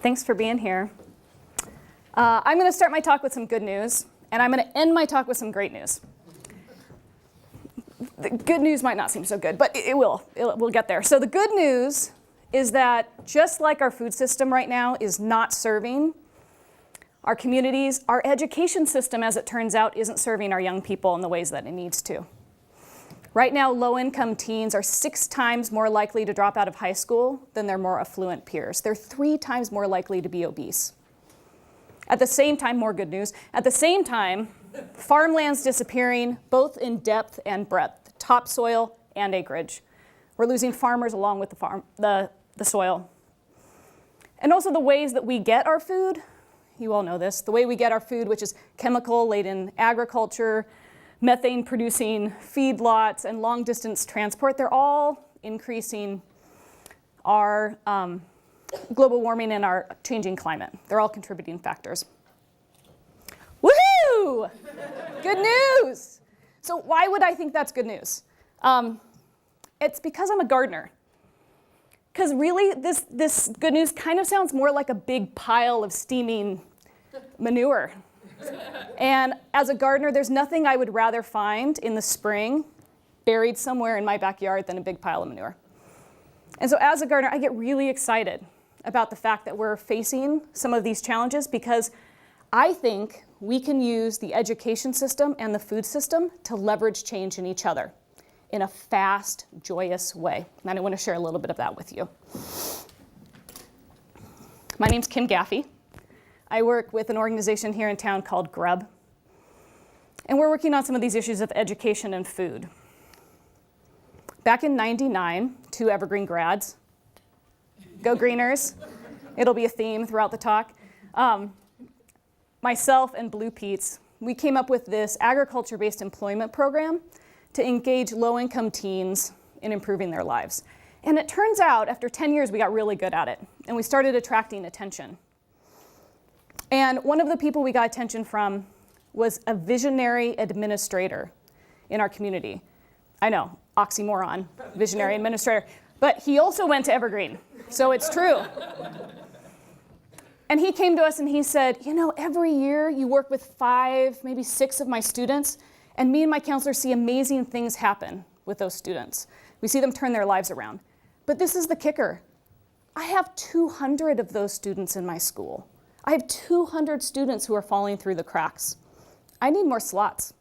Thanks for being here. I'm going to start my talk with some good news, and I'm going to end my talk with some great news. The good news might not seem so good, but it will. We'll get there. So the good news is that just like our food system right now is not serving our communities, our education system, as it turns out, isn't serving our young people in the ways that it needs to. Right now, low-income teens are 6 times more likely to drop out of high school than their more affluent peers. They're 3 times more likely to be obese. At the same time, more good news, at the same time, farmland's disappearing both in depth and breadth, topsoil and acreage. We're losing farmers along with the soil. And also the ways that we get our food, you all know this, the way we get our food, which is chemical-laden agriculture, methane-producing feedlots, and long-distance transport, they're all increasing our global warming and our changing climate. They're all contributing factors. Woohoo! Good news! So why would I think that's good news? It's because I'm a gardener. Because really, this good news kind of sounds more like a big pile of steaming manure. And as a gardener, there's nothing I would rather find in the spring buried somewhere in my backyard than a big pile of manure. And so as a gardener, I get really excited about the fact that we're facing some of these challenges because I think we can use the education system and the food system to leverage change in each other in a fast, joyous way. And I want to share a little bit of that with you. My name's Kim Gaffi. I work with an organization here in town called GRuB. And we're working on some of these issues of education and food. Back in '99, 2 Evergreen grads, go Greeners, it'll be a theme throughout the talk, myself and Blue Pete's, we came up with this agriculture-based employment program to engage low-income teens in improving their lives. And it turns out, after 10 years, we got really good at it, and we started attracting attention. And one of the people we got attention from was a visionary administrator in our community. I know, oxymoron, visionary administrator. But he also went to Evergreen, so it's true. And he came to us and he said, you know, every year you work with 5, maybe 6 of my students, and me and my counselors see amazing things happen with those students. We see them turn their lives around. But this is the kicker. I have 200 of those students in my school. I have 200 students who are falling through the cracks. I need more slots.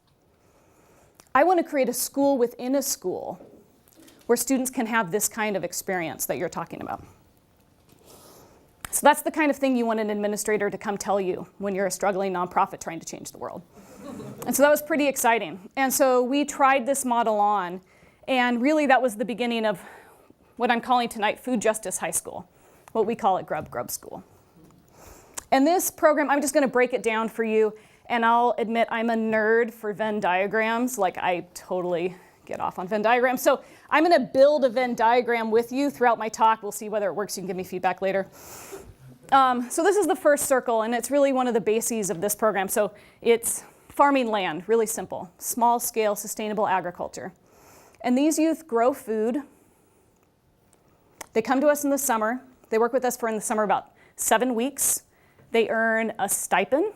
I want to create a school within a school where students can have this kind of experience that you're talking about. So that's the kind of thing you want an administrator to come tell you when you're a struggling nonprofit trying to change the world. And so that was pretty exciting. And so we tried this model on, and really that was the beginning of what I'm calling tonight Food Justice High School, what we call at GRuB School. And this program, I'm just going to break it down for you, and I'll admit I'm a nerd for Venn diagrams. Like, I totally get off on Venn diagrams. So I'm going to build a Venn diagram with you throughout my talk. We'll see whether it works. You can give me feedback later. So this is the first circle, and it's really one of the bases of this program. So it's farming land, really simple, small-scale, sustainable agriculture. And these youth grow food. They come to us in the summer. They work with us for in the summer about 7 weeks. They earn a stipend,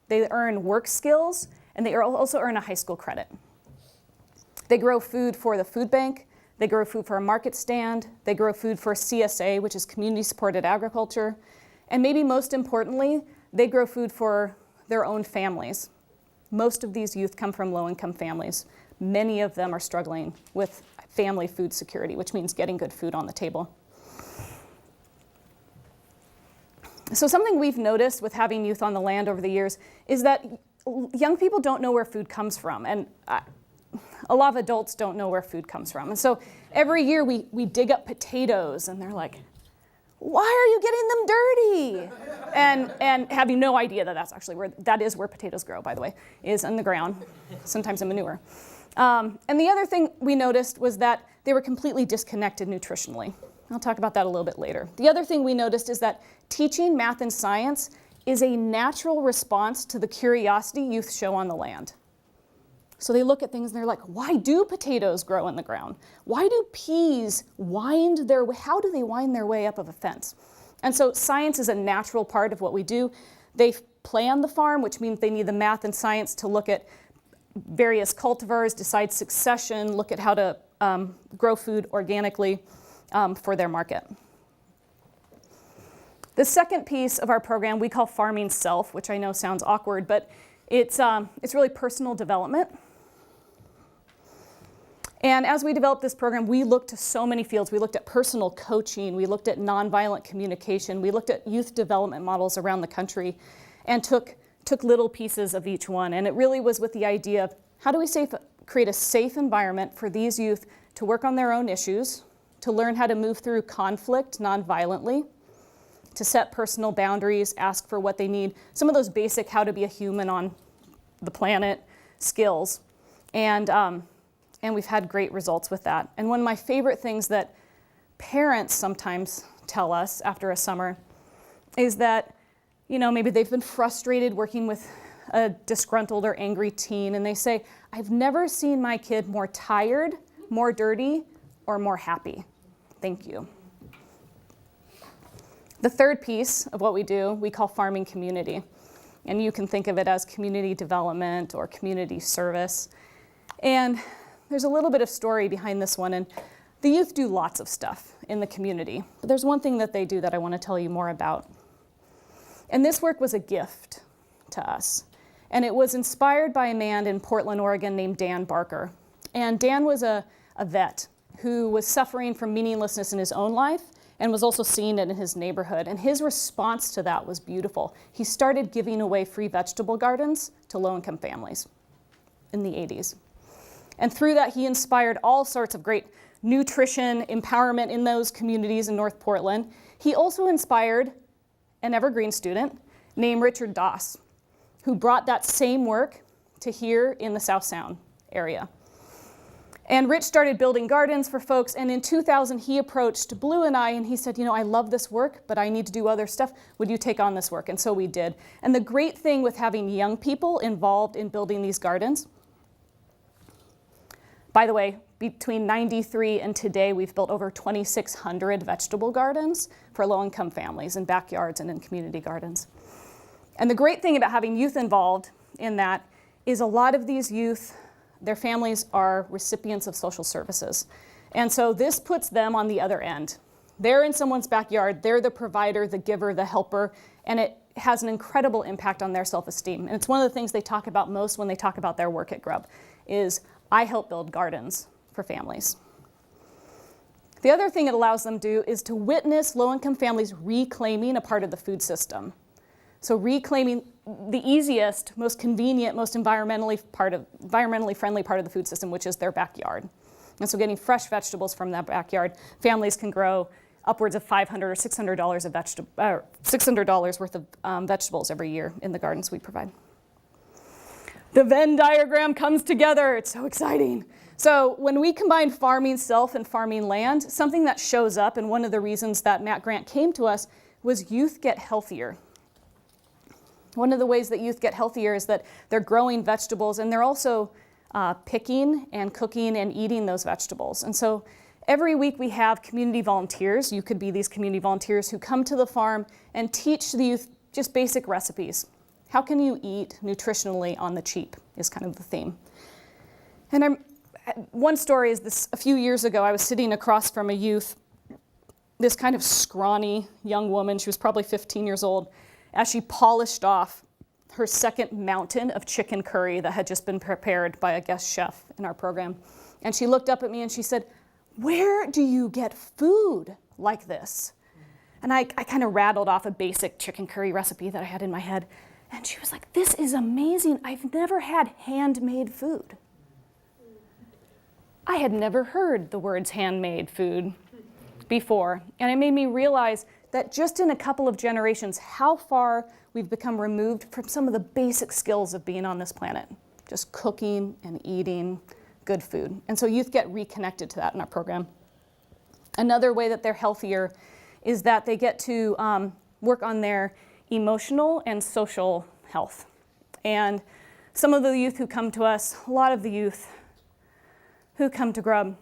they earn work skills, and they also earn a high school credit. They grow food for the food bank, they grow food for a market stand, they grow food for CSA, which is community-supported agriculture, and maybe most importantly, they grow food for their own families. Most of these youth come from low-income families. Many of them are struggling with family food security, which means getting good food on the table. So something we've noticed with having youth on the land over the years is that young people don't know where food comes from, and a lot of adults don't know where food comes from. And so every year we dig up potatoes, and they're like, why are you getting them dirty? And having no idea that that is where potatoes grow, by the way, is in the ground, sometimes in manure. And the other thing we noticed was that they were completely disconnected nutritionally. I'll talk about that a little bit later. The other thing we noticed is that teaching math and science is a natural response to the curiosity youth show on the land. So they look at things and they're like, why do potatoes grow in the ground? Why do peas how do they wind their way up of a fence? And so science is a natural part of what we do. They plan the farm, which means they need the math and science to look at various cultivars, decide succession, look at how to grow food organically for their market. The second piece of our program we call Farming Self, which I know sounds awkward, but it's really personal development. And as we developed this program, we looked to so many fields. We looked at personal coaching, we looked at nonviolent communication, we looked at youth development models around the country, and took little pieces of each one. And it really was with the idea of how do we create a safe environment for these youth to work on their own issues, to learn how to move through conflict nonviolently, to set personal boundaries, ask for what they need, some of those basic how to be a human on the planet skills. And we've had great results with that. And one of my favorite things that parents sometimes tell us after a summer is that, maybe they've been frustrated working with a disgruntled or angry teen, and they say, I've never seen my kid more tired, more dirty, or more happy. Thank you. The third piece of what we do, we call farming community. And you can think of it as community development or community service. And there's a little bit of story behind this one. And the youth do lots of stuff in the community. But there's one thing that they do that I want to tell you more about. And this work was a gift to us. And it was inspired by a man in Portland, Oregon named Dan Barker. And Dan was a vet who was suffering from meaninglessness in his own life and was also seeing it in his neighborhood. And his response to that was beautiful. He started giving away free vegetable gardens to low-income families in the 80s. And through that, he inspired all sorts of great nutrition empowerment in those communities in North Portland. He also inspired an Evergreen student named Richard Doss, who brought that same work to here in the South Sound area. And Rich started building gardens for folks, and in 2000 he approached Blue and I, and he said, I love this work, but I need to do other stuff. Would you take on this work? And so we did. And the great thing with having young people involved in building these gardens, by the way, between 93 and today, we've built over 2,600 vegetable gardens for low-income families in backyards and in community gardens. And the great thing about having youth involved in that is a lot of these youth, their families are recipients of social services. And so this puts them on the other end. They're in someone's backyard, they're the provider, the giver, the helper, and it has an incredible impact on their self-esteem. And it's one of the things they talk about most when they talk about their work at GRuB, is I help build gardens for families. The other thing it allows them to do is to witness low-income families reclaiming a part of the food system. So reclaiming the easiest, most convenient, most environmentally friendly part of the food system, which is their backyard. And so getting fresh vegetables from that backyard, families can grow upwards of $500 or $600 worth of vegetables every year in the gardens we provide. The Venn diagram comes together. It's so exciting. So when we combine farming self and farming land, something that shows up, and one of the reasons that Matt Grant came to us, was youth get healthier. One of the ways that youth get healthier is that they're growing vegetables, and they're also picking and cooking and eating those vegetables. And so every week we have community volunteers. You could be these community volunteers who come to the farm and teach the youth just basic recipes. How can you eat nutritionally on the cheap is kind of the theme. And one story is this: a few years ago, I was sitting across from a youth, this kind of scrawny young woman, she was probably 15 years old, as she polished off her second mountain of chicken curry that had just been prepared by a guest chef in our program. And she looked up at me and she said, "Where do you get food like this?" And I kind of rattled off a basic chicken curry recipe that I had in my head. And she was like, "This is amazing. I've never had handmade food." I had never heard the words handmade food before. And it made me realize that just in a couple of generations, how far we've become removed from some of the basic skills of being on this planet, just cooking and eating good food. And so youth get reconnected to that in our program. Another way that they're healthier is that they get to work on their emotional and social health. And some of the youth who come to us, a lot of the youth who come to GRuB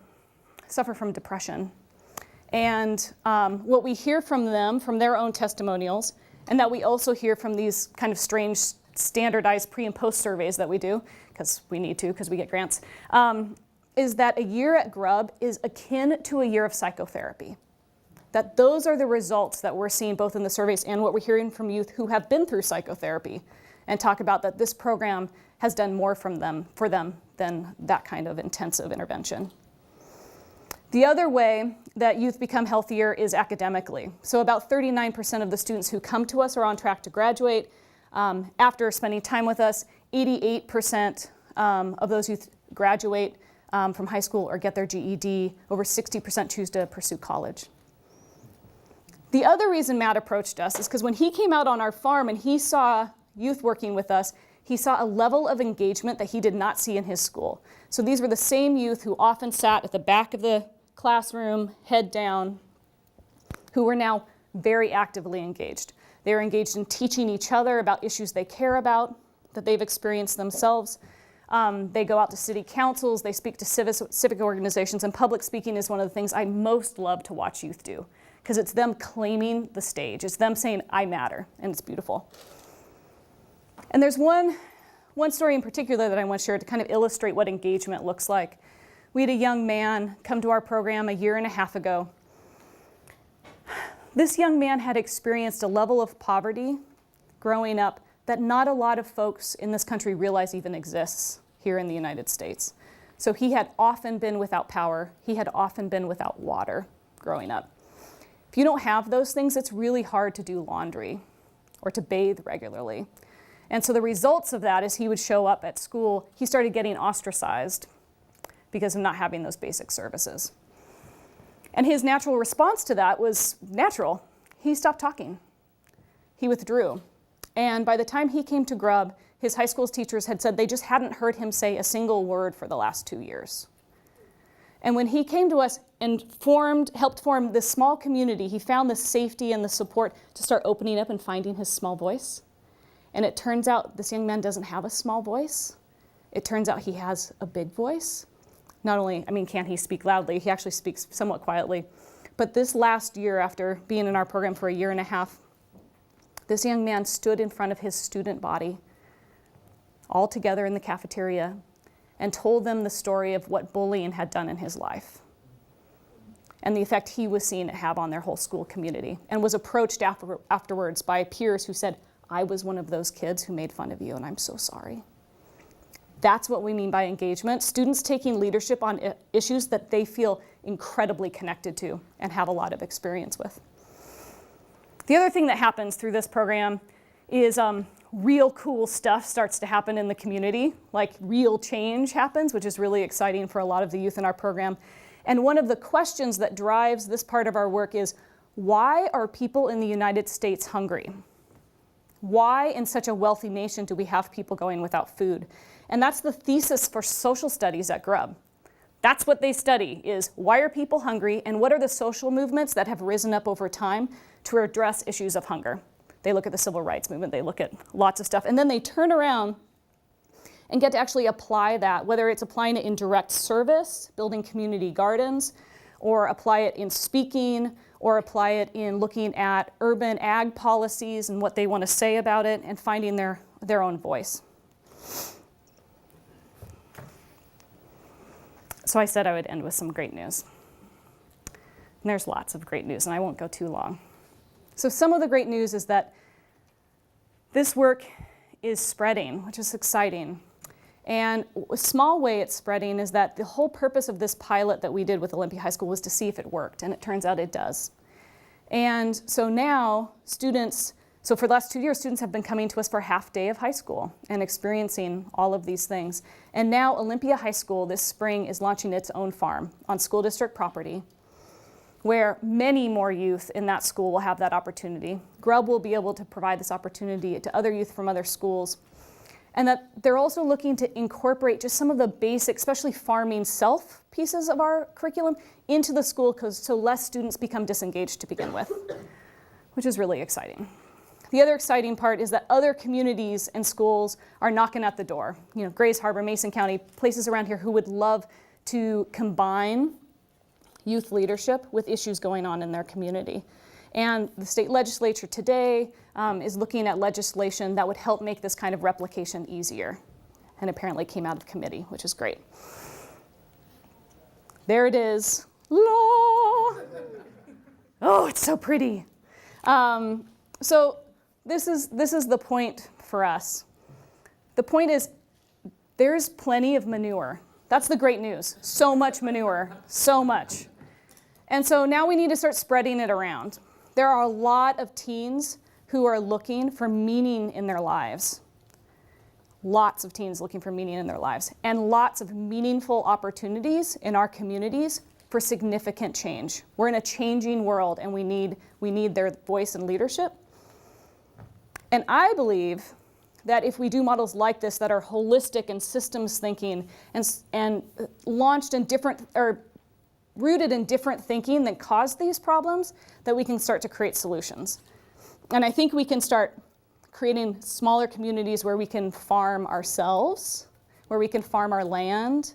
suffer from depression. And what we hear from them, from their own testimonials, and that we also hear from these kind of strange standardized pre and post surveys that we do, because we need to, because we get grants, is that a year at GRuB is akin to a year of psychotherapy. That those are the results that we're seeing both in the surveys and what we're hearing from youth who have been through psychotherapy and talk about that this program has done more for them than that kind of intensive intervention. The other way that youth become healthier is academically. So about 39% of the students who come to us are on track to graduate. After spending time with us, 88% of those youth graduate from high school or get their GED. Over 60% choose to pursue college. The other reason Matt approached us is because when he came out on our farm and he saw youth working with us, he saw a level of engagement that he did not see in his school. So these were the same youth who often sat at the back of the classroom, head down, who were now very actively engaged. They were engaged in teaching each other about issues they care about, that they've experienced themselves. They go out to city councils, they speak to civic organizations, and public speaking is one of the things I most love to watch youth do, because it's them claiming the stage. It's them saying, I matter, and it's beautiful. And there's one story in particular that I want to share to kind of illustrate what engagement looks like. We had a young man come to our program a year and a half ago. This young man had experienced a level of poverty growing up that not a lot of folks in this country realize even exists here in the United States. So he had often been without power. He had often been without water growing up. If you don't have those things, it's really hard to do laundry or to bathe regularly. And so the results of that is he would show up at school, he started getting ostracized because of not having those basic services. And his natural response to that was natural. He stopped talking. He withdrew. And by the time he came to GRuB, his high school's teachers had said they just hadn't heard him say a single word for the last 2 years. And when he came to us and helped form this small community, he found the safety and the support to start opening up and finding his small voice. And it turns out this young man doesn't have a small voice. It turns out he has a big voice. Not only, can he speak loudly? He actually speaks somewhat quietly. But this last year, after being in our program for a year and a half, this young man stood in front of his student body, all together in the cafeteria, and told them the story of what bullying had done in his life and the effect he was seeing it have on their whole school community, and was approached afterwards by peers who said, I was one of those kids who made fun of you, and I'm so sorry. That's what we mean by engagement. Students taking leadership on issues that they feel incredibly connected to and have a lot of experience with. The other thing that happens through this program is real cool stuff starts to happen in the community, like real change happens, which is really exciting for a lot of the youth in our program. And one of the questions that drives this part of our work is, why are people in the United States hungry? Why in such a wealthy nation do we have people going without food? And that's the thesis for social studies at GRuB. That's what they study, is why are people hungry and what are the social movements that have risen up over time to address issues of hunger. They look at the civil rights movement, they look at lots of stuff, and then they turn around and get to actually apply that, whether it's applying it in direct service, building community gardens, or apply it in speaking, or apply it in looking at urban ag policies and what they want to say about it and finding their own voice. So I said I would end with some great news. And there's lots of great news, and I won't go too long. So some of the great news is that this work is spreading, which is exciting. And a small way it's spreading is that the whole purpose of this pilot that we did with Olympia High School was to see if it worked, and it turns out it does. And so now so for the last 2 years, students have been coming to us for a half day of high school and experiencing all of these things. And now Olympia High School this spring is launching its own farm on school district property, where many more youth in that school will have that opportunity. GRuB will be able to provide this opportunity to other youth from other schools. And that they're also looking to incorporate just some of the basic, especially farming self pieces of our curriculum into the school, so less students become disengaged to begin with, which is really exciting. The other exciting part is that other communities and schools are knocking at the door. Grays Harbor, Mason County, places around here who would love to combine youth leadership with issues going on in their community. And the state legislature today is looking at legislation that would help make this kind of replication easier, and apparently came out of committee, which is great. There it is. Law. Oh, it's so pretty. So this is the point for us. The point is there's plenty of manure. That's the great news. So much manure, so much. And so now we need to start spreading it around. There are a lot of teens who are looking for meaning in their lives. Lots of teens looking for meaning in their lives, and lots of meaningful opportunities in our communities for significant change. We're in a changing world, and we need their voice and leadership. And I believe that if we do models like this that are holistic and systems thinking and launched in different, or rooted in different thinking that caused these problems, that we can start to create solutions. And I think we can start creating smaller communities where we can farm ourselves, where we can farm our land,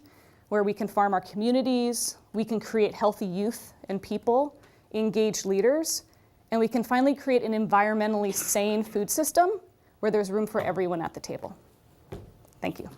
where we can farm our communities, we can create healthy youth and people, engaged leaders, and we can finally create an environmentally sane food system where there's room for everyone at the table. Thank you.